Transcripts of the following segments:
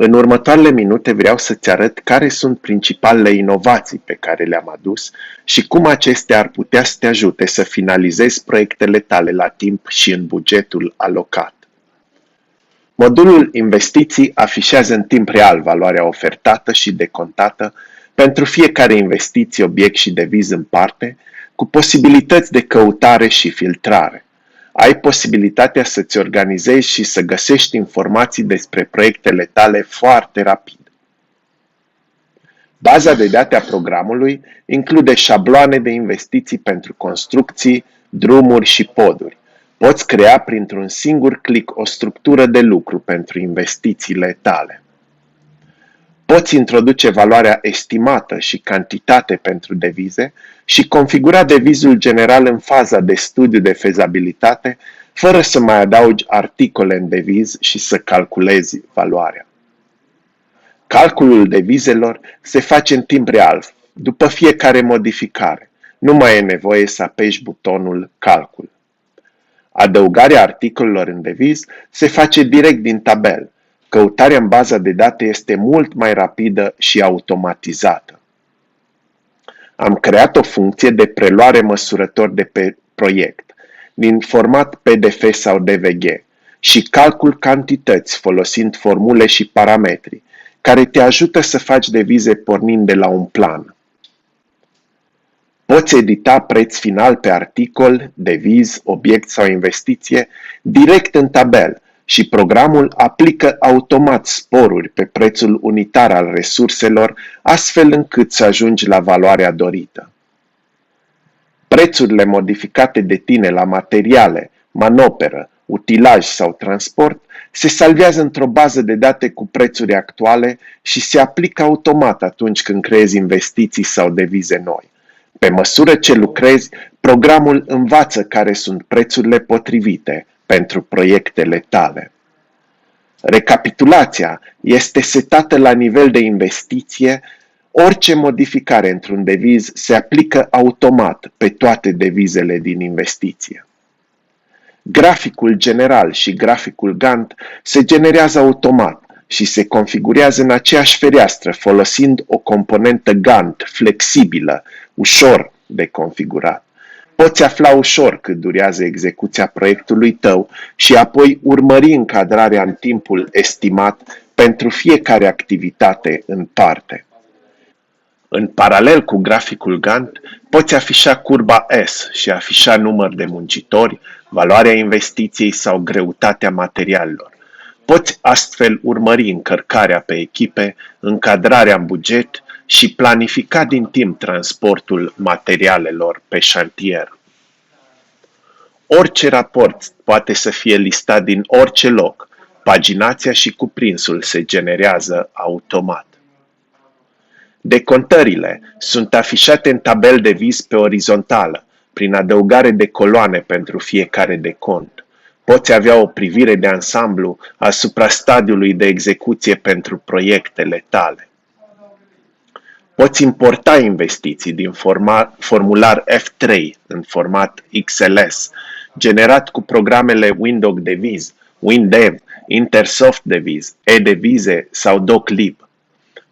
În următoarele minute vreau să-ți arăt care sunt principalele inovații pe care le-am adus și cum acestea ar putea să te ajute să finalizezi proiectele tale la timp și în bugetul alocat. Modulul Investiții afișează în timp real valoarea ofertată și decontată pentru fiecare investiție, obiect și deviză în parte, cu posibilități de căutare și filtrare. Ai posibilitatea să-ți organizezi și să găsești informații despre proiectele tale foarte rapid. Baza de date a programului include șabloane de investiții pentru construcții, drumuri și poduri. Poți crea printr-un singur click o structură de lucru pentru investițiile tale. Poți introduce valoarea estimată și cantitate pentru devize și configura devizul general în faza de studiu de fezabilitate, fără să mai adaugi articole în deviz și să calculezi valoarea. Calculul devizelor se face în timp real, după fiecare modificare. Nu mai e nevoie să apeși butonul Calcul. Adăugarea articolelor în deviz se face direct din tabel. Căutarea în baza de date este mult mai rapidă și automatizată. Am creat o funcție de preluare măsurător de pe proiect, din format PDF sau DVG, și calcul cantități folosind formule și parametri, care te ajută să faci devize pornind de la un plan. Poți edita preț final pe articol, deviz, obiect sau investiție direct în tabel și programul aplică automat sporuri pe prețul unitar al resurselor, astfel încât să ajungi la valoarea dorită. Prețurile modificate de tine la materiale, manoperă, utilaj sau transport se salvează într-o bază de date cu prețuri actuale și se aplică automat atunci când creezi investiții sau devize noi. Pe măsură ce lucrezi, programul învață care sunt prețurile potrivite pentru proiectele tale. Recapitulația este setată la nivel de investiție. Orice modificare într-un deviz se aplică automat pe toate devizele din investiție. Graficul general și graficul Gantt se generează automat și se configurează în aceeași fereastră folosind o componentă Gantt flexibilă, ușor de configurat. Poți afla ușor cât durează execuția proiectului tău și apoi urmări încadrarea în timpul estimat pentru fiecare activitate în parte. În paralel cu graficul Gantt, poți afișa curba S și afișa număr de muncitori, valoarea investiției sau greutatea materialelor. Poți astfel urmări încărcarea pe echipe, încadrarea în buget și planifica din timp transportul materialelor pe șantier. Orice raport poate să fie listat din orice loc. Paginația și cuprinsul se generează automat. Decontările sunt afișate în tabel de viz pe orizontală, prin adăugare de coloane pentru fiecare decont. Poți avea o privire de ansamblu asupra stadiului de execuție pentru proiectele tale. Poți importa investiții din formular F3 în format XLS, generat cu programele Windows Deviz, WinDev, Intersoft Deviz, eDevize sau DocLib.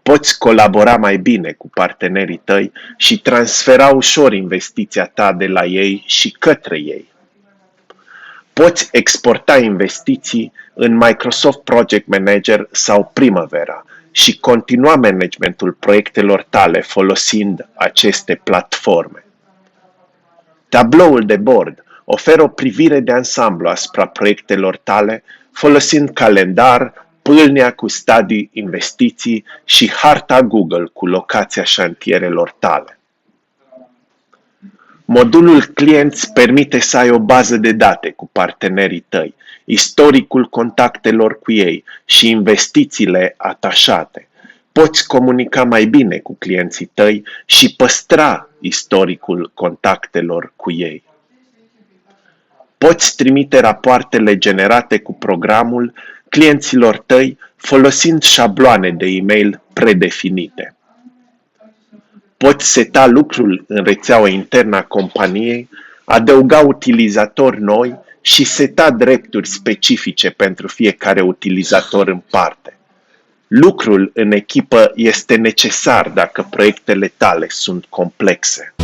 Poți colabora mai bine cu partenerii tăi și transfera ușor investiția ta de la ei și către ei. Poți exporta investiții în Microsoft Project Manager sau Primavera și continua managementul proiectelor tale folosind aceste platforme. Tabloul de bord oferă o privire de ansamblu asupra proiectelor tale folosind calendar, pâlnia cu stadii investiții și harta Google cu locația șantierelor tale. Modulul Clienți permite să ai o bază de date cu partenerii tăi, istoricul contactelor cu ei și investițiile atașate. Poți comunica mai bine cu clienții tăi și păstra istoricul contactelor cu ei. Poți trimite rapoartele generate cu programul clienților tăi folosind șabloane de e-mail predefinite. Poți seta lucrul în rețeaua internă a companiei, adăuga utilizatori noi și seta drepturi specifice pentru fiecare utilizator în parte. Lucrul în echipă este necesar dacă proiectele tale sunt complexe.